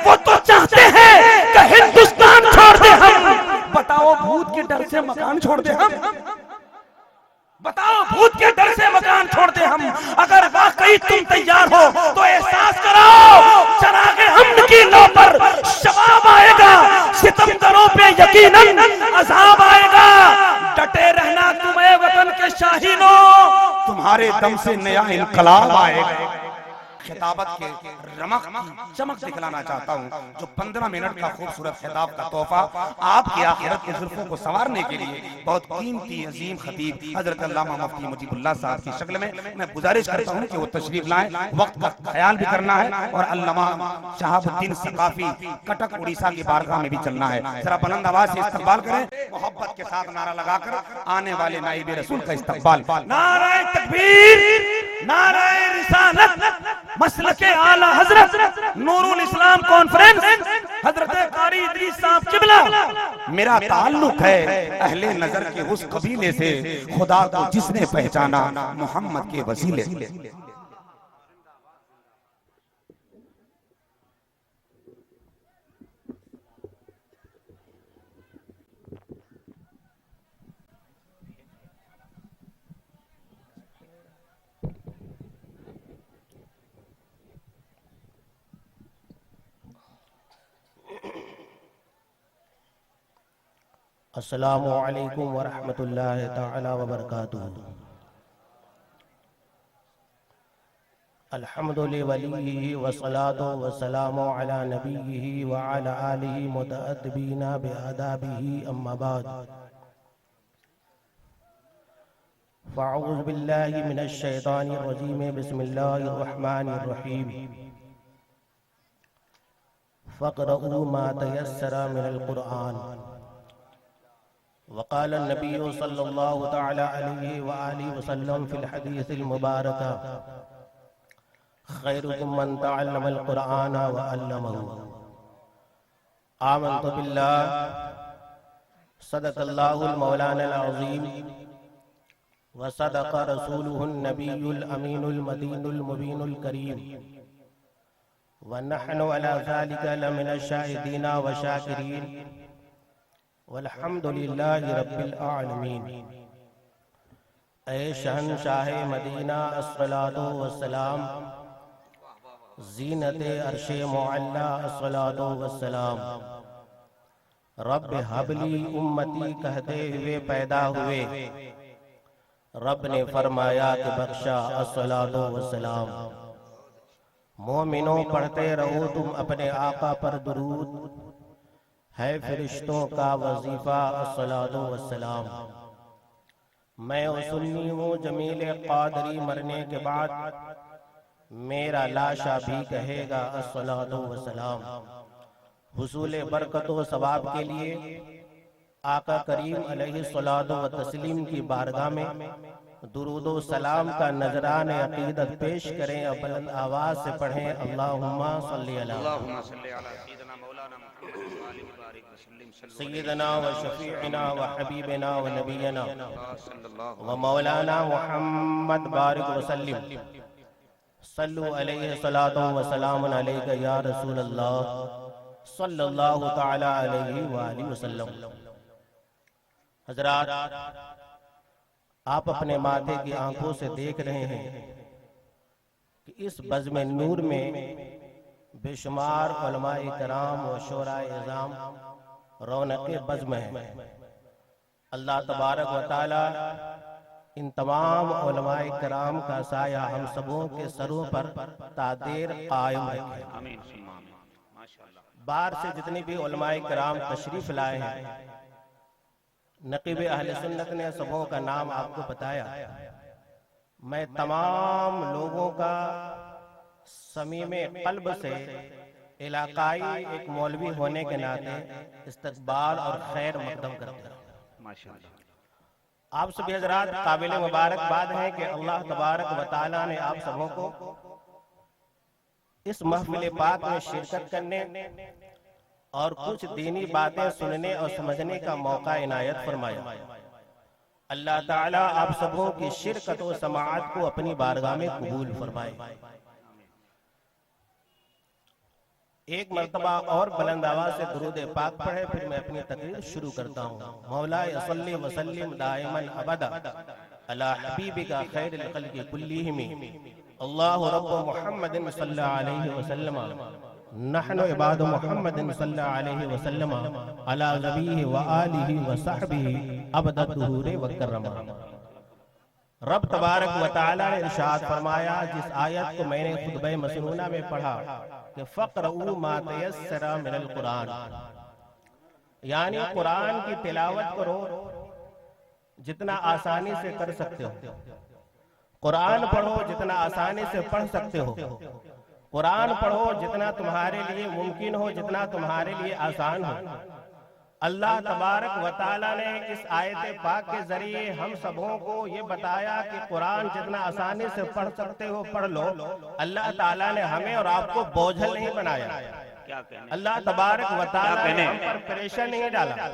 وہ تو چاہتے ہیں کہ ہندوستان چھوڑ دیں ہم. بتاؤ بھوت کے ڈر سے مکان چھوڑ دیں ہم؟ بتاؤ بھوت کے ڈر سے مکان چھوڑ دیں ہم؟ اگر واقعی تم تیار ہو تو احساس کرو چراغ امن کی لو پر شباب آئے گا، ستمگروں پہ یقیناً عذاب آئے گا. ڈٹے رہنا تم اے وطن کے شاہینوں، تمہارے دم سے نیا انقلاب آئے گا. خطابت کے رمق کی چمک دکھلانا چاہتا ہوں. جو 15 منٹ کا خوبصورت خطاب کا تحفہ آپ کی آخرت کے زلفوں کو سنوارنے کے لیے بہت قیمتی عظیم خطیب حضرت علامہ مفتی مجیب اللہ صاحب کی شکل میں میں گزارش کرتا ہوں کہ وہ تشریف لائیں. وقت کا خیال بھی کرنا ہے اور علامہ شہاب الدین ثقافی کٹک اڑیسہ کی بارگاہ میں بھی چلنا ہے. ذرا بلند آواز سے استقبال کریں، محبت کے ساتھ نعرہ لگا کر آنے والے نائب رسول کا استقبال. نعرہ تکبیر، نعرہ رسالت، مسلک اعلی حضرت نور الاسلام کانفرنس حضرت قاری ادریس صاحب قبلہ. میرا تعلق ہے اہل نظر کے اس قبیلے سے خدا کو جس نے پہچانا محمد کے وسیلے. السلام علیکم ورحمۃ اللہ تعالی وبرکاتہ. الحمد لولیہ والصلاة والسلام علی نبیہ وعلی آلہ متأدبین بآدابہ، اما بعد فاعوذ باللہ من الشیطان الرجیم، بسم اللہ الرحمن الرحیم. فاقرؤوا ما تیسر من القرآن. وقال النبی صلی اللہ تعالی علیہ وآلہ وسلم فی الحدیث المبارکہ: خیرکم من تعلم القرآن وعلمہ. آمنت باللہ، صدق اللہ المولانا العظیم، وصدق رسولہ النبی الامین المدین المبین الکریم، ونحن علی ذلک لمن الشاہدین وشاکرین، والحمد للہ رب العالمین. اے شہنشاہ مدینہ الصلاۃ والسلام، زینت عرش معلی الصلاۃ والسلام، رب حب لی امتی کہتے ہوئے پیدا ہوئے، رب نے فرمایا کہ بخشا الصلاۃ والسلام. مومنوں پڑھتے رہو تم اپنے آقا پر درود، ہے فرشتوں کا وظیفہ الصلاۃ والسلام. میں سنی ہوں جمیل قادری مرنے کے بعد میرا لاشا بھی کہے گا الصلاۃ والسلام. حصول برکت و ثواب کے لیے آقا کریم علیہ الصلاۃ والتسلیم کی بارگاہ میں درود و سلام کا نذران عقیدت پیش کریں اور بلند آواز سے پڑھیں اللہم صلی علی سیدنا و شفیعنا و حبیبنا و نبینا و مولانا محمد بارک وسلم. صلو علیہ الصلاۃ والسلام علیک یا رسول اللہ صلی اللہ تعالی علیہ وآلہ وسلم. حضرات، آپ اپنے ماتھے کی آنکھوں سے دیکھ رہے ہیں کہ اس بزم نور میں بے شمار علماء کرام و شعراء اعظام رونق بزم ہے. اللہ تبارک و تعالی ان تمام علماء کرام کا سایہ ہم سبوں کے سروں پر تا دیر قائم رکھے. باہر سے جتنی بھی علماء کرام تشریف لائے ہیں، نقیب اہل سنت نے سبوں کا نام آپ کو بتایا. میں تمام لوگوں کا صمیم قلب سے علاقائی ایک مولوی ہونے کے ناطے استقبال اور خیر مقدم کرتا ہوں. آپ سبھی حضرات قابل مبارکباد ہیں کہ اللہ تبارک و تعالی نے آپ سبوں کو اس محفل پاک میں شرکت کرنے اور کچھ دینی باتیں سننے اور سمجھنے کا موقع عنایت فرمایا. اللہ تعالیٰ آپ سبوں کی شرکت و سماعت کو اپنی بارگاہ میں قبول فرمائے. ایک مرتبہ اور بلند آواز سے درود پاک پڑھے، پھر میں اپنی تقریر شروع کرتا ہوں۔ مولاي صلی وسلم دائما ابدا علی حبیبک خیر الخلق کلہم اللہ رب محمد صلی اللہ علیہ وسلم نحن عباد محمد صلی اللہ علیہ وسلم علی ذبیہ وآلہ وصحبہ ابد الدہور وکرما۔ رب تبارک و تعالی نے ارشاد فرمایا، جس آیت کو میں نے خطبہ مسنونہ میں پڑھا کہ فَقْرَؤُوا مَا تَيَسَّرَ مِنَ الْقُرْآنِ، یعنی قرآن کی تلاوت کرو جتنا آسانی سے کر سکتے ہو، قرآن پڑھو جتنا آسانی سے پڑھ سکتے ہو، قرآن پڑھو جتنا تمہارے لیے ممکن ہو، جتنا تمہارے لیے آسان ہو۔ اللہ تبارک و تعالیٰ نے اس آیت پاک کے ذریعے ہم سبوں کو یہ بتایا کہ قرآن جتنا آسانی سے پڑھ سکتے ہو پڑھ لو۔ اللہ تعالیٰ نے ہمیں اور آپ کو بوجھل نہیں بنایا، اللہ تبارک و تعالیٰ نے ہم پر پریشر نہیں ڈالا،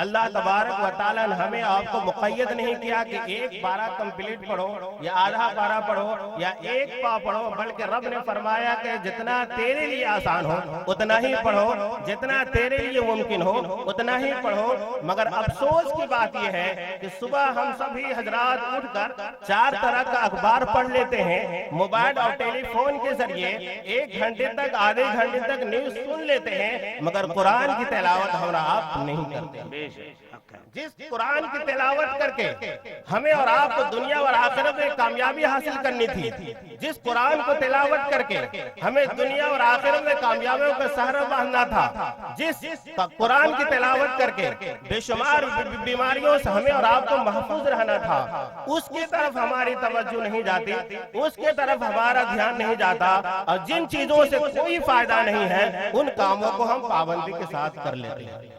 اللہ تبارک و تعالیٰ نے ہمیں آپ کو مقید نہیں کیا کہ ایک پارہ کمپلیٹ پڑھو یا آدھا پارہ پڑھو یا ایک پا پڑھو، بلکہ رب نے فرمایا کہ جتنا تیرے لیے آسان ہو اتنا ہی پڑھو، جتنا تیرے لیے ممکن ہو اتنا ہی پڑھو۔ مگر افسوس کی بات یہ ہے کہ صبح ہم سبھی حضرات اٹھ کر 4 طرح کا اخبار پڑھ لیتے ہیں، موبائل اور ٹیلی فون کے ذریعے 1 گھنٹے تک آدھے گھنٹے تک نیوز سن لیتے ہیں، مگر قرآن کی تلاوت ہمارا آپ نہیں کرتے۔ جس قرآن کی تلاوت کر کے ہمیں اور آپ کو دنیا اور آخرت میں کامیابی حاصل کرنی تھی، جس قرآن کو تلاوت کر کے ہمیں دنیا اور آخرت میں کامیابیوں کا سہرا باندھنا تھا، جس قرآن کی تلاوت کر کے بے شمار بیماریوں سے ہمیں اور آپ کو محفوظ رہنا تھا، اس کی طرف ہماری توجہ نہیں جاتی، اس کی طرف ہمارا دھیان نہیں جاتا، اور جن چیزوں سے کوئی فائدہ نہیں ہے ان کاموں کو ہم پابندی کے ساتھ کر لیتے ہیں۔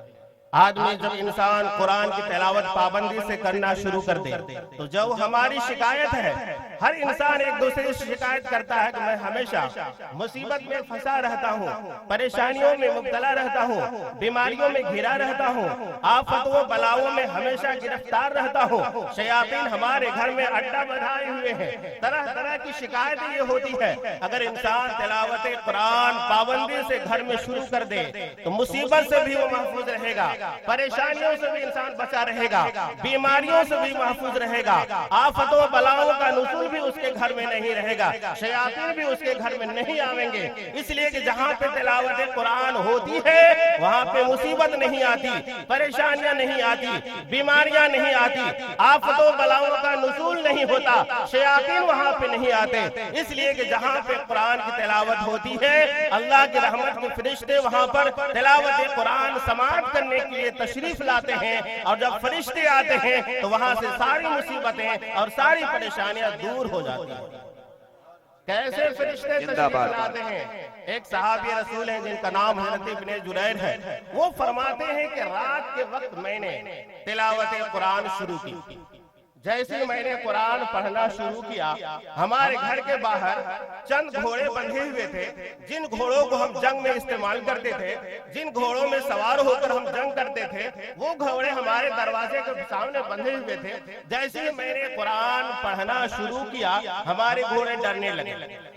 آدمی جب انسان قرآن کی تلاوت پابندی سے کرنا شروع کر دے تو جو ہماری شکایت ہے، ہر انسان ایک دوسرے سے شکایت کرتا ہے کہ میں ہمیشہ مصیبت میں پھنسا رہتا ہوں، پریشانیوں میں مبتلا رہتا ہوں، بیماریوں میں گھرا رہتا ہوں، آفتوں و بلاؤں میں ہمیشہ گرفتار رہتا ہوں، شیاطین ہمارے گھر میں اڈا بنائے ہوئے ہیں، طرح طرح کی شکایتیں یہ ہوتی ہے۔ اگر انسان تلاوت قرآن پابندی سے گھر میں شروع کر دے تو مصیبت سے بھی وہ محفوظ رہے گا، پریشانیوں سے بھی انسان بچا رہے گا، بیماریوں سے بھی محفوظ رہے گا، آفتوں بلاؤں کا نزول بھی اس کے گھر میں نہیں رہے گا، شیاطین بھی اس کے گھر میں نہیں آویں گے۔ اس لیے کہ جہاں پہ تلاوت قرآن ہوتی ہے وہاں پہ مصیبت نہیں آتی، پریشانیاں نہیں آتی، بیماریاں نہیں آتی، آفتوں بلاؤں کا نزول نہیں ہوتا، شیاطین وہاں پہ نہیں آتے۔ اس لیے کہ جہاں پہ قرآن کی تلاوت ہوتی ہے اللہ کی رحمت کے فرشتے وہاں پر تلاوت قرآن سماعت کرنے کے لیے تشریف لاتے ہیں، اور جب فرشتے آتے ہیں تو وہاں سے ساری مصیبتیں اور ساری پریشانیاں دور ہو جاتی ہیں۔ کیسے فرشتے تشریف لاتے ہیں؟ ایک صحابی رسول ہیں جن کا نام حضرت ابن جریر ہے، وہ فرماتے ہیں کہ رات کے وقت میں نے تلاوت قرآن شروع کی، جیسے میں نے قرآن پڑھنا شروع کیا ہمارے گھر کے باہر چند گھوڑے بندھے ہوئے تھے، جن گھوڑوں کو ہم جنگ میں استعمال کرتے تھے، جن گھوڑوں میں سوار ہو کر ہم جنگ کرتے تھے، وہ گھوڑے ہمارے دروازے کے سامنے بندھے ہوئے تھے۔ جیسے ہی میں نے قرآن پڑھنا شروع کیا ہمارے گھوڑے ڈرنے لگے،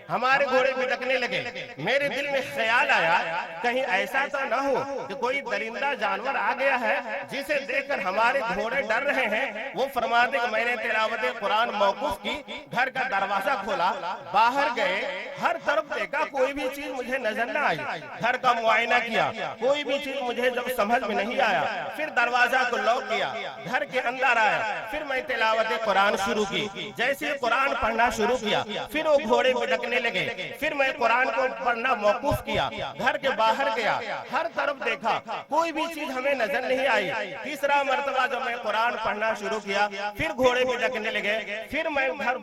ہمارے گھوڑے بھٹکنے لگے۔ میرے دل میں خیال آیا کہیں ایسا تو نہ ہو کہ کوئی درندہ جانور آ گیا ہے جسے دیکھ کر ہمارے گھوڑے ڈر رہے ہیں۔ وہ فرماتے کہ میں نے تلاوت قرآن موقوف کی، گھر کا دروازہ کھولا، باہر گئے، ہر طرف دیکھا، کوئی بھی چیز مجھے نظر نہ آئی، گھر کا معائنہ کیا، کوئی بھی چیز مجھے جب سمجھ میں نہیں آیا، پھر دروازہ کو لاک کیا، گھر کے اندر آیا، پھر میں تلاوت قرآن شروع کی۔ جیسے قرآن پڑھنا شروع کیا پھر وہ گھوڑے بھٹکنے لگے، پھر میں قرآن کو پڑھنا موقوف کیا، گھر کے باہر گیا، ہر طرف دیکھا، کوئی بھی چیز ہمیں نظر نہیں آئی۔ تیسرا مرتبہ جب میں قرآن پڑھنا شروع کیا پھر گھوڑے بھٹکنے لگے، پھر میں گھر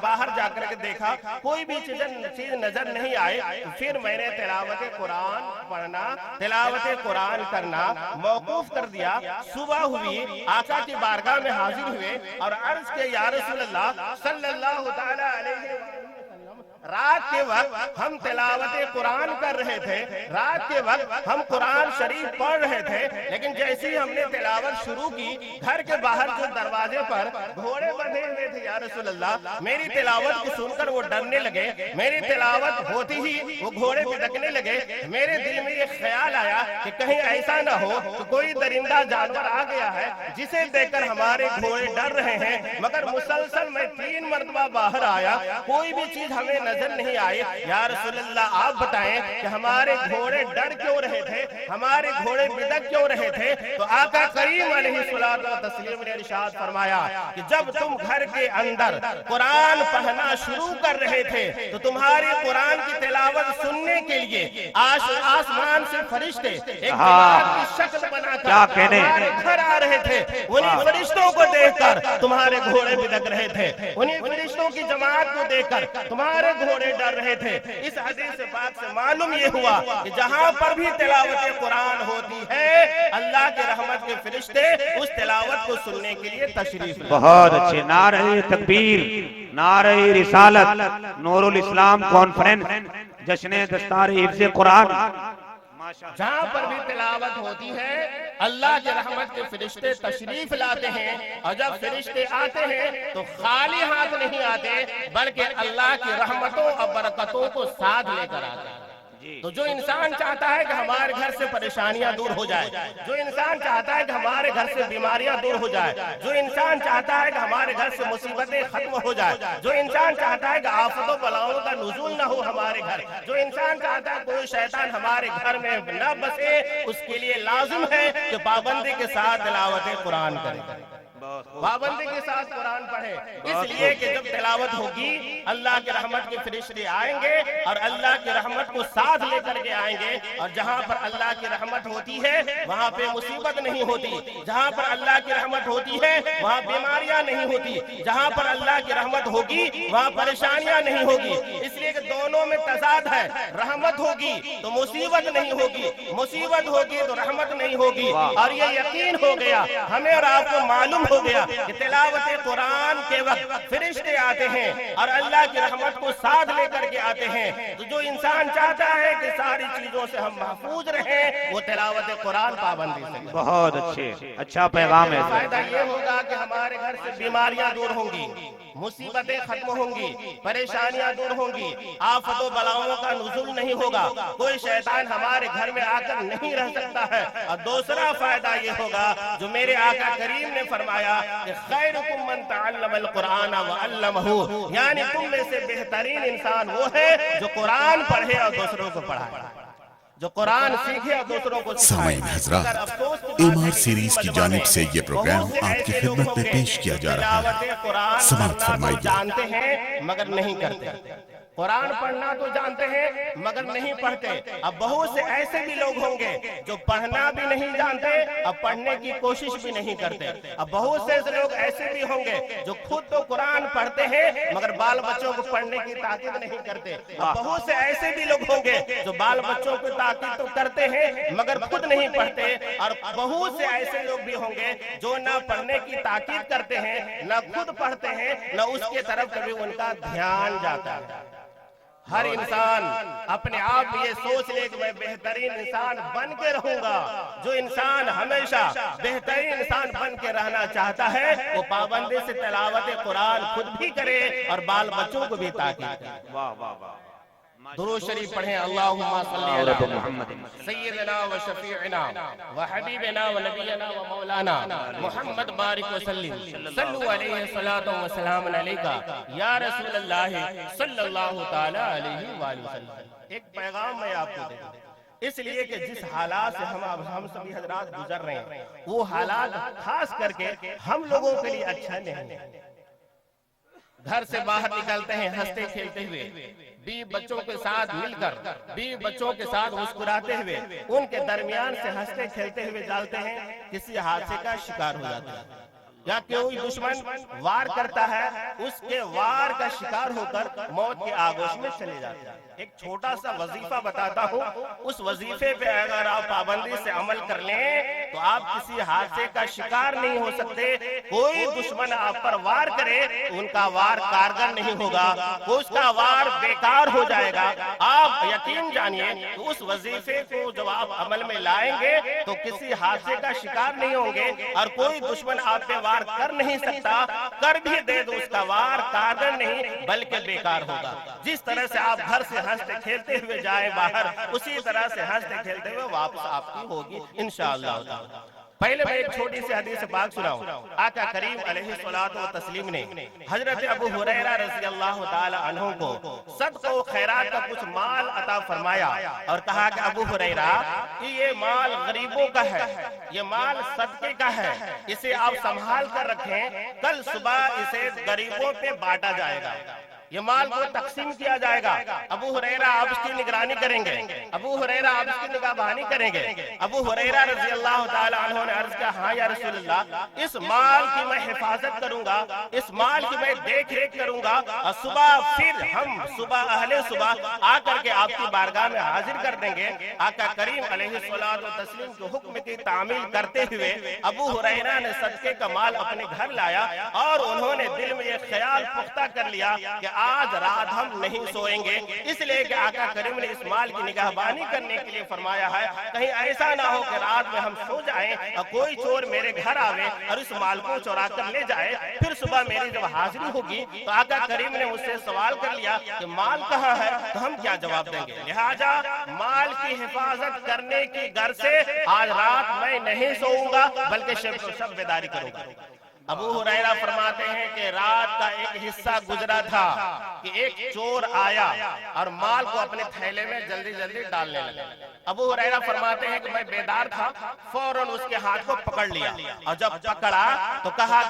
باہر جا کر کے دیکھا، کوئی بھی چیز نظر نہیں آئی۔ پھر میں نے تلاوت قرآن پڑھنا، تلاوت قرآن کرنا موقوف کر دیا۔ صبح ہوئی، آقا کی بارگاہ میں حاضر ہوئے اور عرض کے یا رسول اللہ صلی اللہ تعالی علیہ وسلم، رات کے وقت ہم تلاوت قرآن کر رہے تھے، رات کے وقت ہم قرآن شریف پڑھ رہے تھے، لیکن جیسے ہی ہم نے تلاوت شروع کی، گھر کے باہر جو دروازے پر گھوڑے بندھے ہوئے تھے یا رسول اللہ، میری تلاوت کو سن کر وہ ڈرنے لگے، میری تلاوت ہوتی ہی وہ گھوڑے بھڑکنے لگے۔ میرے دل میں یہ خیال آیا کہ کہیں ایسا نہ ہو کہ کوئی درندہ جانور آ گیا ہے جسے دیکھ کر ہمارے گھوڑے ڈر رہے ہیں، مگر مسلسل میں 3 مرتبہ باہر آیا، کوئی بھی چیز ہمیں نظر نہیں آئی۔ یا رسول اللہ آپ بتائیں کہ ہمارے گھوڑے ڈر کیوں رہے تھے، ہمارے گھوڑے بدک کیوں رہے تھے؟ تو آقا کریم علیہ الصلوۃ والتسلیم نے ارشاد فرمایا کہ جب تم گھر کے اندر قرآن پڑھنا شروع کر رہے تھے تو تمہاری قرآن کی تلاوت سننے کے لیے آسمان سے فرشتے ایک جماعت کی شکل بنا کر ہمارے گھر آ رہے تھے۔ انہی فرشتوں کو دیکھ کر تمہارے گھوڑے بدک رہے تھے، انہی فرشتوں کی جماعت کو دیکھ کر تمہارے گھوڑے ڈر رہے تھے۔ اس حدیث پاک سے معلوم یہ ہوا کہ جہاں پر بھی تلاوت قرآن ہوتی ہے، اللہ کے رحمت کے فرشتے اس تلاوت کو سننے کے لیے تشریف لاتے ہیں۔ بہت اچھے، نعرہ تکبیر، نعرہ رسالت، نور الاسلام کانفرنس، جشن دستار حفظ قرآن۔ جہاں پر بھی تلاوت ہوتی ہے اللہ کے رحمت کے فرشتے تشریف لاتے ہیں، اور جب فرشتے آتے ہیں تو خالی ہاتھ نہیں آتے بلکہ اللہ کی رحمتوں اور برکتوں کو ساتھ لے کر آتے ہیں۔ تو جو انسان چاہتا ہے کہ ہمارے گھر سے پریشانیاں دور ہو جائے، جو انسان چاہتا ہے کہ ہمارے گھر سے بیماریاں دور ہو جائے، جو انسان چاہتا ہے کہ ہمارے گھر سے مصیبتیں ختم ہو جائے، جو انسان چاہتا ہے کہ آفت و بلاؤں کا نزول نہ ہو ہمارے گھر، جو انسان چاہتا ہے کوئی شیطان ہمارے گھر میں نہ بسے، اس کے لیے لازم ہے کہ پابندی کے ساتھ تلاوت قرآن کرے، پابندی کے ساتھ قرآن پڑھے۔ اس لیے کہ جب تلاوت ہوگی اللہ کے رحمت کے فرشتے آئیں گے اور اللہ کی رحمت کو ساتھ لے کر کے آئیں گے، اور جہاں پر اللہ کی رحمت ہوتی ہے وہاں پہ مصیبت نہیں ہوتی، جہاں پر اللہ کی رحمت ہوتی ہے وہاں بیماریاں نہیں ہوتی، جہاں پر اللہ کی رحمت ہوگی وہاں پریشانیاں نہیں ہوگی۔ اس لیے کہ دونوں میں تضاد ہے، رحمت ہوگی تو مصیبت نہیں ہوگی، مصیبت ہوگی تو رحمت نہیں ہوگی۔ اور یہ یقین ہو گیا ہمیں اور آپ کو، معلوم ہو گیا کہ تلاوت قرآن کے وقت فرشتے آتے ہیں اور اللہ کی رحمت کو ساتھ لے کر کے آتے ہیں۔ تو جو انسان چاہتا ہے کہ ساری چیزوں سے ہم محفوظ رہیں، وہ تلاوت قرآن پابندی سے۔ بہت اچھے، اچھا پیغام ہے۔ فائدہ یہ ہوگا کہ ہمارے گھر سے بیماریاں دور ہوں گی، مصیبتیں ختم ہوں گی، پریشانیاں دور ہوں گی، آفت و بلاؤں کا نزول نہیں ہوگا، کوئی شیطان ہمارے گھر میں آ کر نہیں رہ سکتا ہے۔ اور دوسرا فائدہ یہ ہوگا جو میرے آقا کریم نے فرمایا کہ خیرکم من تعلم القرآن وعلمہ، یعنی تم میں سے بہترین انسان وہ ہے جو قرآن پڑھے اور دوسروں کو پڑھائے، جو قرآن سیکھے اور دوسروں کو سکھائے۔ سامعین حضرات، امار سیریز کی جانب سے یہ پروگرام آپ کی خدمت میں پیش کیا جا رہا ہے، سماعت فرمائیے۔ جانتے ہیں مگر نہیں کرتے، قرآن پڑھنا تو جانتے ہیں مگر نہیں پڑھتے۔ اب بہت سے ایسے بھی لوگ ہوں گے جو پڑھنا بھی نہیں جانتے، اب پڑھنے کی کوشش بھی نہیں کرتے۔ اب بہت سے لوگ ایسے بھی ہوں گے جو خود تو قرآن پڑھتے ہیں مگر بال بچوں کو پڑھنے کی تاکید نہیں کرتے۔ اب بہت سے ایسے بھی لوگ ہوں گے جو بال بچوں کو تاکید تو کرتے ہیں مگر خود نہیں پڑھتے، اور بہت سے ایسے لوگ بھی ہوں گے جو نہ پڑھنے کی تاکید کرتے ہیں، نہ خود پڑھتے ہیں، نہ اس کے طرف کبھی ان کا دھیان جاتا ہے۔ ہر انسان اپنے آپ میں یہ سوچ لے کہ میں بہترین انسان بن کے رہوں گا۔ جو انسان ہمیشہ بہترین انسان بن کے رہنا چاہتا ہے وہ پابندی سے تلاوت قرآن خود بھی کرے اور بال بچوں کو بھی تاکید کرے۔ واہ واہ واہ، درود شریف پڑھیں، اللہم صلی علی محمد سیدنا و شفیعنا و حبیبنا و نبینا و مولانا محمد بارک وسلم، صلو علیہ الصلاۃ والسلام علیکہ یا رسول اللہ صلی اللہ تعالی علیہ وآلہ وسلم۔ ایک پیغام میں آپ کو دے دوں، اس لیے کہ جس حالات سے ہم سبھی حضرات گزر رہے ہیں وہ حالات خاص کر کے ہم لوگوں کے لیے اچھا نہیں ہے۔ گھر سے باہر نکلتے ہیں ہنستے کھیلتے ہوئے، بیوی بچوں کے ساتھ مل کر، بیوی بچوں کے ساتھ مسکراتے ہوئے، ان کے درمیان سے ہنستے کھیلتے ہوئے جاتے ہیں، کسی حادثے کا شکار ہو جاتے ہیں، یا کوئی دشمن وار کرتا ہے، اس کے وار کا شکار ہو کر موت کے آغوش میں چلے جاتے ہیں۔ ایک چھوٹا سا وظیفہ بتاتا ہوں، اس وظیفے پہ اگر آپ پابندی سے عمل کر لیں تو آپ کسی حادثے کا شکار نہیں ہو سکتے. کوئی دشمن آپ پر وار کرے ان کا وار کارگر نہیں ہوگا, اس کا وار بیکار ہو جائے گا. آپ یقین جانیے کہ اس وظیفے کو جب آپ عمل میں لائیں گے تو کسی حادثے کا شکار نہیں ہوں گے, اور کوئی دشمن آپ پہ وار کر نہیں سکتا. کر بھی دے تو اس کا وار کارگر نہیں بلکہ بیکار ہوگا. جس طرح سے آپ گھر سے ہنستے کھیلتے ہوئے جائیں باہر, اسی طرح سے ہنستے کھیلتے ہوئے واپس آپ کی ہوگی انشاءاللہ. پہلے میں ایک چھوٹی سی حدیث پاک سناؤں. آقا کریم علیہ الصلوۃ والتسلیم نے حضرت ابو ہریرہ رضی اللہ تعالی عنہ کو صدقہ و خیرات کا کچھ مال عطا فرمایا اور کہا کہ ابو ہریرہ یہ مال غریبوں کا ہے, یہ مال صدقے کا ہے, اسے آپ سنبھال کر رکھیں, کل صبح اسے غریبوں پہ بانٹا جائے گا, یہ مال کو تقسیم کیا جائے گا. ابو ہریرہ آپ اس کی نگرانی کریں گے, ابو ہریرہ آپ اس کی نگہبانی کریں گے. ابو ہریرہ رضی اللہ تعالی عنہ نے عرض کیا, ہاں یا رسول اللہ, اس مال کی میں حفاظت کروں گا, اس مال کی میں دیکھ ریکھ کروں گا, اور صبح پھر ہم اہل صبح آ کر کے آپ کی بارگاہ میں حاضر کر دیں گے. آقا کریم علیہ الصلوۃ والتسلیم کے حکم کی تعمیل کرتے ہوئے ابو ہریرہ نے صدقے کا مال اپنے گھر لایا, اور انہوں نے دل میں یہ خیال پختہ کر لیا کہ آج رات ہم نہیں سوئیں گے, اس لیے کہ آقا کریم نے اس مال کی نگہبانی کرنے کے لیے فرمایا ہے. کہیں ایسا نہ ہو کہ رات میں ہم سو جائیں اور کوئی چور میرے گھر آوے اور اس مال کو چورا کر لے جائے, پھر صبح میری جب حاضری ہوگی تو آقا کریم نے مجھ سے سوال کر لیا کہ مال کہاں ہے, تو ہم کیا جواب دیں گے. لہٰذا مال کی حفاظت کرنے کی غرض سے آج رات میں نہیں سوؤں گا بلکہ شب بیداری کروں گا. ابو ہریرہ فرماتے ہیں کہ رات کا ایک حصہ گزرا تھا کہ ایک چور آیا اور مال کو اپنے تھیلے میں جلدی جلدی ڈالنے لگا. ابو ہریرہ فرماتے ہیں کہ میں بیدار تھا, فوراً اس کے ہاتھ کو پکڑ لیا, اور جب پکڑا تو کہا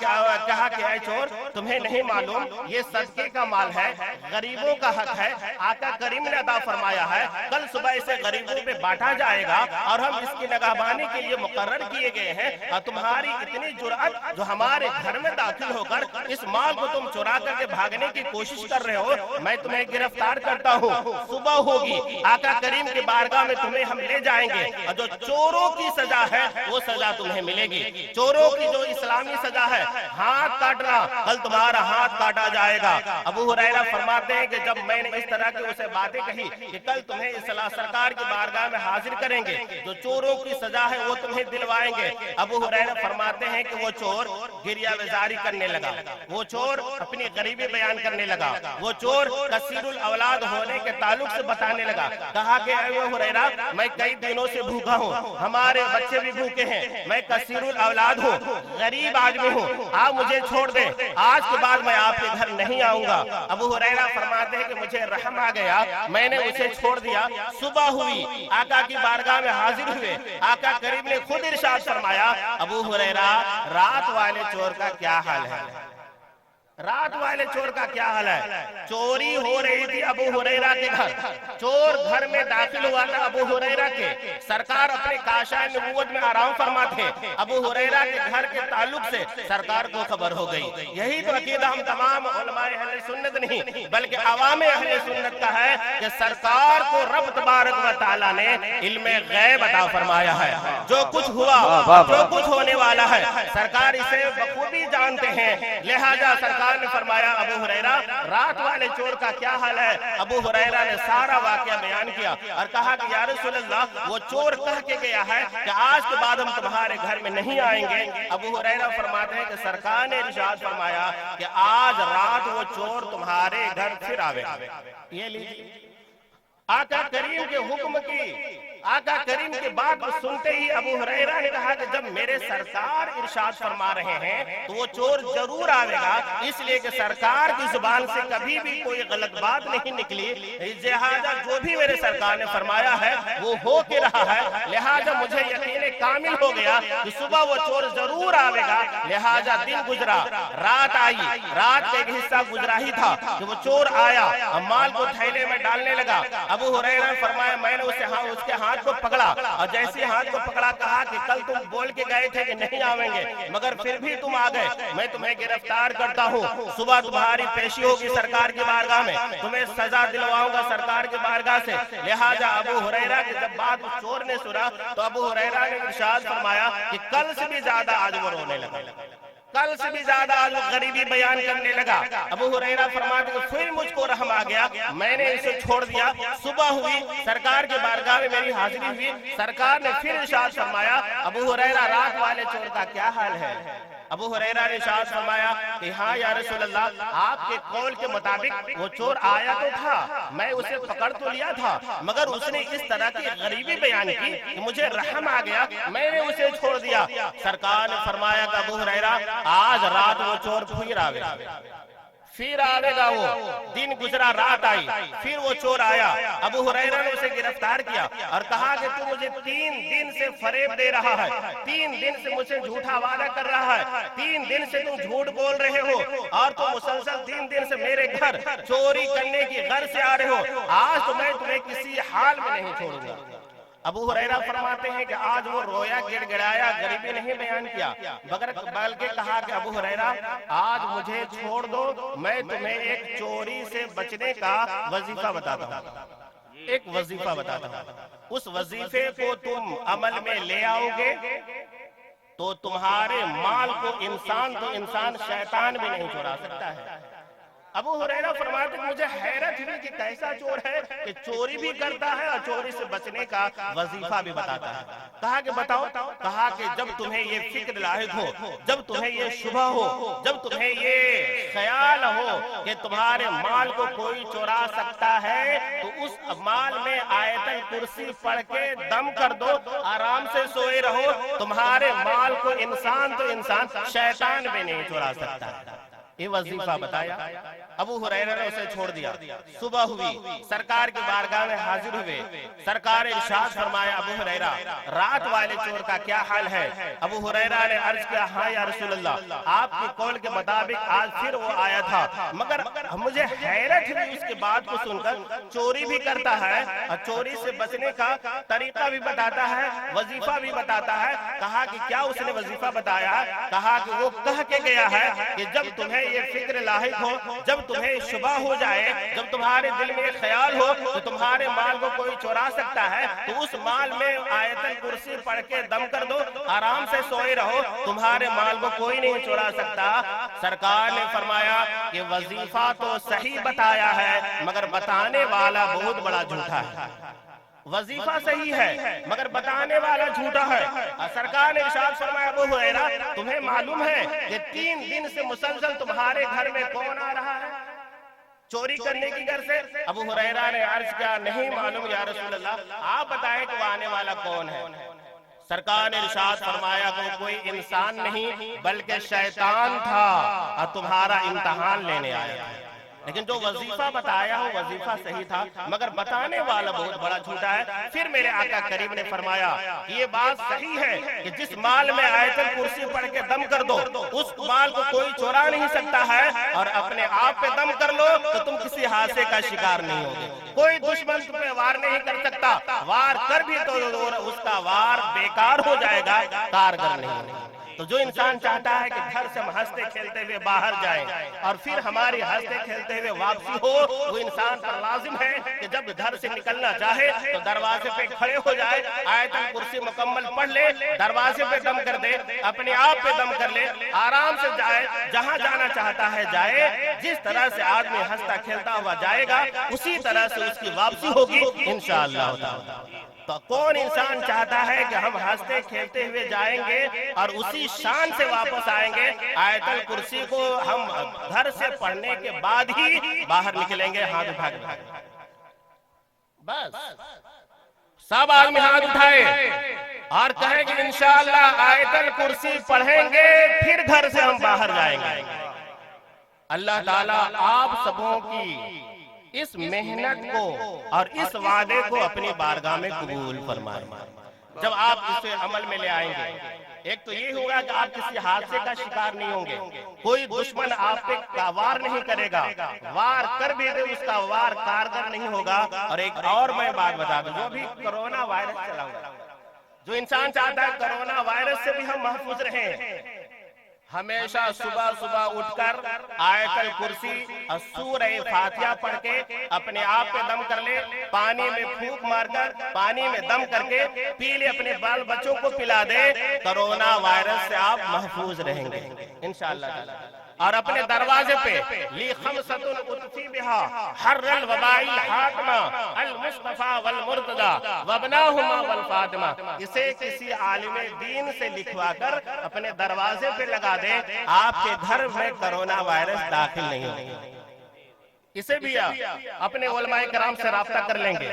کہ اے چور, تمہیں نہیں معلوم یہ صدقے کا مال ہے, غریبوں کا حق ہے, آقا کریم نے عطا فرمایا ہے, کل صبح اسے غریبوں پہ بانٹا جائے گا, اور ہم اس کی نگہبانی کے لیے مقرر کیے گئے ہیں, اور تمہاری اتنی جرأت جو ہمارے گھر میں داخل ہو کر اس مال کو تم چورا کر کے بھاگنے کی کوشش کر رہے ہو, میں تمہیں گرفتار کرتا ہوں. صبح ہوگی, آقا کریم کی بارگاہ میں تمہیں ہم لے جائیں گے, اور جو چوروں کی سزا ہے وہ سزا تمہیں ملے گی. چوروں کی جو اسلامی سزا ہے ہاتھ کاٹنا, کل تمہارا ہاتھ کاٹا جائے گا. ابو ہریرہ فرماتے ہیں کہ جب میں نے اس طرح کی اسے باتیں کہی کہ کل تمہیں سرکار کی بارگاہ میں حاضر کریں گے, جو چوروں کی سزا ہے وہ تمہیں دلوائیں گے. ابو ہریرہ فرماتے ہیں کہ وہ چور گریہ وزاری کرنے لگا, وہ چور اپنی غریبی بیان کرنے لگا, وہ چور کثیر الاولاد ہونے کے تعلق سے بتانے لگا. کہا کہ اے ابو ہریرہ, میں کئی دنوں سے بھوکا ہوں, ہمارے بچے بھی بھوکے ہیں, میں کثیر الاولاد ہوں, غریب آدمی ہوں, آپ مجھے چھوڑ دیں, آج کے بعد میں آپ کے گھر نہیں آؤں گا. ابو ہریرہ فرماتے ہیں کہ مجھے رحم آ گیا, میں نے اسے چھوڑ دیا. صبح ہوئی, آقا کی بارگاہ میں حاضر ہوئے, آقا کریم نے خود ارشاد فرمایا, ابو ہریرہ رات والے چور کا کیا حال ہے, رات والے چور کا کیا حال ہے. چوری ہو رہی تھی ابو ہریرہ کے گھر, چور گھر میں داخل ہوا تھا ابو ہریرہ کے, سرکار اپنے کاشائے نبوت میں آرام فرما تھے, ابو ہریرہ کے گھر کے تعلق سے سرکار کو خبر ہو گئی. یہی تو عقیدہ ہم تمام علماء اہل سنت نہیں بلکہ عوام اہل سنت کا ہے کہ سرکار کو رب تبارک و تعالیٰ نے علم غیب عطا فرمایا ہے. جو کچھ ہوا, جو کچھ ہونے والا ہے, سرکار اسے بخوبی جانتے ہیں. لہذا سرکار نے فرمایا, ابو ہریرہ رات والے چور کا کیا حال ہے. ابو ہریرہ نے سارا واقعہ بیان کیا اور کہا کہ یا رسول اللہ, وہ چور کہہ کے گیا ہے کہ آج کے بعد ہم تمہارے گھر میں نہیں آئیں گے. ابو ہریرہ فرماتے ہیں کہ سرکار نے ارشاد فرمایا کہ آج رات وہ چور تمہارے گھر پھر آوے. یہ لیجیے, آقا کریم کے حکم کی, آقا کریم کی بات سنتے ہی ابو ہریرہ نے کہا کہ جب میرے سرکار ارشاد فرما رہے ہیں تو وہ چور ضرور آئے گا, اس لیے کہ سرکار کی زبان سے کبھی بھی کوئی غلط بات نہیں نکلی. لہٰذا جو بھی میرے سرکار نے فرمایا ہے وہ ہو کے رہا ہے. لہٰذا مجھے یقین کامل ہو گیا کہ صبح وہ چور ضرور آئے گا. لہٰذا دن گزرا, رات آئی, رات کا ایک حصہ گزرا ہی تھا کہ وہ چور آیا اور مال کو تھیلے میں ڈالنے لگا. ابو ہریرہ نے فرمایا, میں نے اس کے ہاتھ کو پکڑا, اور جیسے ہاتھ کو پکڑا کہا کہ کل تم بول کے گئے تھے کہ نہیں آویں گے, مگر پھر بھی تم آ گئے, میں تمہیں گرفتار کرتا ہوں. صبح تمہاری پیشی ہوگی سرکار کی بارگاہ میں, تمہیں سزا دلواؤں گا سرکار کی بارگاہ سے. لہٰذا ابو ہریرہ کی جب بات چور نے سنا تو ابو ہریرہ نے ارشاد فرمایا کہ کل سے بھی زیادہ آج وہ رونے لگا، کل سے بھی زیادہ آج وہ غریبی بیان کرنے لگا۔ ابو ہریرہ فرماتے کہ پھر مجھ کو رحم آ گیا، میں نے اسے چھوڑ دیا۔ صبح ہوئی، سرکار کے بارگاہ میں میری حاضری ہوئی، سرکار نے پھر ارشاد فرمایا ابو ہریرہ رات والے چور کا کیا حال ہے؟ ابو ہریرہ نے ارشاد فرمایا کہ ہاں یا رسول اللہ، آپ کے قول کے مطابق وہ چور آیا تو تھا، میں اسے پکڑ تو لیا تھا، مگر اس نے اس طرح کی غریبی بیان کی کہ مجھے رحم آ گیا، میں نے اسے چھوڑ دیا۔ سرکار نے فرمایا کہ ابو ہریرہ آج رات وہ چور پھر آئے گا، وہ دن گزرا، رات آئی، پھر وہ چور آیا۔ ابو ہریرہ نے اسے گرفتار کیا اور کہا کہ تو مجھے 3 دن سے فریب دے رہا ہے، 3 دن سے مجھے جھوٹا وعدہ کر رہا ہے، 3 دن سے تم جھوٹ بول رہے ہو اور تم مسلسل 3 دن سے میرے گھر چوری کرنے کی غرض سے آ رہے ہو، آج تو میں تمہیں کسی حال میں نہیں چھوڑوں گا۔ ابو ہریرہ فرماتے ہیں کہ آج وہ رویا، گڑ گڑایا، غریبی نہیں بیان کیا، بلکہ کہا کہ ابو ہریرہ آج مجھے چھوڑ دو، میں تمہیں ایک چوری سے بچنے کا وظیفہ بتاتا ہوں، ایک وظیفہ بتاتا ہوں، اس وظیفے کو تم عمل میں لے آؤ گے تو تمہارے مال کو انسان شیطان بھی نہیں چرا سکتا ہے۔ ابو ہریرہ فرماتے ہیں مجھے حیرت ہوئی کہ کیسا چور ہے کہ چوری بھی کرتا ہے اور چوری سے بچنے کا وظیفہ بھی بتاتا ہے۔ کہا کہ بتاؤ، کہا کہ جب تمہیں یہ فکر لاحق ہو، جب تمہیں یہ شبہ ہو، جب تمہیں یہ خیال ہو کہ تمہارے مال کو کوئی چورا سکتا ہے تو اس مال میں آیت الکرسی پڑھ کے دم کر دو، آرام سے سوئے رہو، تمہارے مال کو انسان شیطان بھی نہیں چورا سکتا۔ یہ وظیفہ بتایا، ابو ہریرہ نے اسے چھوڑ دیا۔ صبح ہوئی، سرکار کی بارگاہ میں حاضر ہوئے، سرکار ارشاد فرمایا ابو ہریرہ رات والے چور کا کیا حال ہے؟ ابو ہریرہ نے عرض کیا ہاں یا رسول اللہ، آپ کے قول کے مطابق آج پھر وہ آیا تھا، مگر مجھے حیرت ہوئی اس کے بات کو سن کر، چوری بھی کرتا ہے اور چوری سے بچنے کا طریقہ بھی بتاتا ہے، وظیفہ بھی بتاتا ہے۔ کہا کہ کیا اس نے وظیفہ بتایا؟ کہا کہ وہ کہہ کے گیا ہے کہ جب تمہیں یہ فکر لاحق ہو، جب تمہیں شبہ ہو جائے، جب تمہارے دل میں خیال ہو تو تمہارے مال کو کوئی چورا سکتا ہے تو اس مال میں آیت الکرسی پڑھ کے دم کر دو، آرام سے سوئے رہو، تمہارے مال کو کوئی نہیں چورا سکتا۔ سرکار نے فرمایا کہ وظیفہ تو صحیح بتایا ہے مگر بتانے والا بہت بڑا جھوٹا ہے۔ وظیفہ صحیح ہے مگر بتانے والا جھوٹا ہے۔ سرکار نے ارشاد فرمایا ابو ہریرہ تمہیں معلوم ہے کہ 3 دن سے مسلسل تمہارے گھر میں کون آ رہا ہے چوری کرنے کی غرض سے؟ ابو ہریرہ نے عرض کیا نہیں معلوم یا رسول اللہ، آپ بتائیں کہ وہ آنے والا کون ہے؟ سرکار نے ارشاد فرمایا کہ کوئی انسان نہیں بلکہ شیطان تھا اور تمہارا امتحان لینے آیا تھا۔ لیکن جو وظیفہ بتایا ہو وظیفہ صحیح تھا مگر بتانے والا بہت بڑا جھوٹا ہے۔ پھر میرے آقا کریم نے فرمایا کہ یہ بات صحیح ہے کہ جس مال میں آیت الکرسی پڑھ کے دم کر دو اس مال کو کوئی چورا نہیں سکتا ہے، اور اپنے آپ پہ دم کر لو تو تم کسی حادثے کا شکار نہیں ہوگے، کوئی دشمن تم پہ وار نہیں کر سکتا، وار کر بھی تو اس کا وار بیکار ہو جائے گا، کارگر نہیں ہوگا۔ تو جو انسان چاہتا ہے کہ گھر سے ہم ہنستے کھیلتے ہوئے باہر جائیں اور پھر ہماری ہنستے کھیلتے ہوئے واپسی ہو، وہ انسان پر لازم ہے کہ جب گھر سے نکلنا چاہے تو دروازے پہ کھڑے ہو جائے، آیت الکرسی مکمل پڑھ لے، دروازے پہ دم کر دے، اپنے آپ پہ دم کر لے، آرام سے جائے، جہاں جانا چاہتا ہے جائے۔ جس طرح سے آدمی ہنستا کھیلتا ہوا جائے گا اسی طرح سے اس کی واپسی ہوگی انشاءاللہ تعالی۔ تو کون انسان چاہتا ہے کہ ہم ہنستے کھیلتے ہوئے جائیں گے اور اسی شان سے واپس آئیں گے؟ آیت الکرسی کو ہم گھر سے پڑھنے کے بعد ہی باہر نکلیں گے، ہاتھ اٹھا کے بس سب آدمی ہاتھ اٹھائے اور کہیں کہ انشاءاللہ آیت الکرسی پڑھیں گے پھر گھر سے ہم باہر جائیں گے۔ اللہ تعالیٰ آپ سبوں کی اس محنت کو اور اس وعدے کو اپنی بارگاہ میں قبول فرمائے۔ جب آپ اسے عمل میں لے آئیں گے ایک تو یہ ہوگا کہ آپ کسی حادثے کا شکار نہیں ہوں گے، کوئی دشمن آپ پہ وار نہیں کرے گا، وار کر بھی دے اس کا وار کارگر نہیں ہوگا۔ اور ایک اور میں بات بتا دوں، جو بھی کرونا وائرس چلا ہوا، جو انسان چاہتا ہے کرونا وائرس سے بھی ہم محفوظ رہیں، ہمیشہ صبح صبح اٹھ کر آیت الکرسی اور سورہ فاتحہ پڑھ کے اپنے آپ پہ دم کر لے، پانی میں پھونک مار کر پانی میں دم کر کے پی لے، اپنے بال بچوں کو پلا دے، کرونا وائرس سے آپ محفوظ رہیں گے انشاءاللہ تعالی۔ اور اپنے دروازے پہ لی خمسۃ اطفی بہا حر الوباء الحاتمہ المصطفیٰ والمرتضیٰ وابناہما والفاطمہ، اسے کسی عالم دین سے لکھوا کر اپنے دروازے پہ لگا دیں، آپ کے گھر میں کرونا وائرس داخل نہیں ہوگا۔ اسے بھی آپ اپنے علماء کرام سے رابطہ کر لیں گے،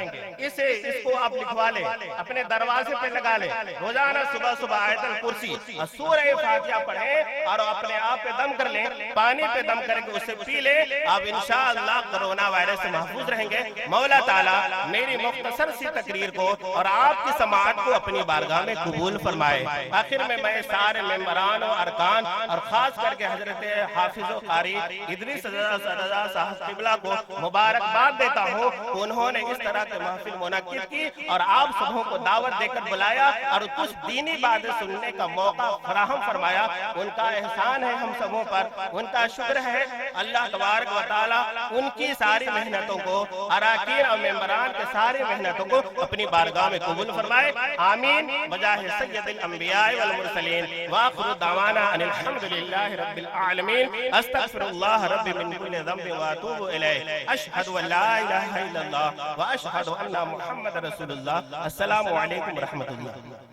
اس کو آپ لکھوا لیں، اپنے دروازے پہ لگا لیں، روزانہ صبح صبح آیت الکرسی اور سورہ فاتحہ پڑھیں اور اپنے آپ پہ دم کر لیں، پانی پہ دم کر کے اسے پی لیں، آپ انشاءاللہ کرونا وائرس سے محفوظ رہیں گے۔ مولا تعالیٰ میری مختصر سی تقریر کو اور آپ کی سماعت کو اپنی بارگاہ میں قبول فرمائے۔ آخر میں سارے ممبران و ارکان اور خاص کر کے حضرت حافظ و قاری ادریس رضا صاحب قبلہ کو مبارکباد دیتا ہوں، انہوں نے اس طرح کے محفل منعقد کی اور آپ سبوں کو دعوت دے کر بلایا اور کچھ دینی باتیں سننے کا موقع فراہم فرمایا۔ ان کا احسان ہے ہم سبوں پر، ان کا شکر ہے۔ اللہ تبارک و تعالی ان کی ساری محنتوں کو، اراکین اور ممبران کے ساری محنتوں کو اپنی بارگاہ میں قبول فرمائے، آمین بجاہ سید الانبیاء والمرسلین، وآخر دعوانا ان الحمدللہ رب العالمین، استغفر اللہ رب من کل ذنب واتوب اشہد ان لا الہ الا اللہ واشہد ان محمد رسول اللہ۔ السلام علیکم ورحمۃ اللہ۔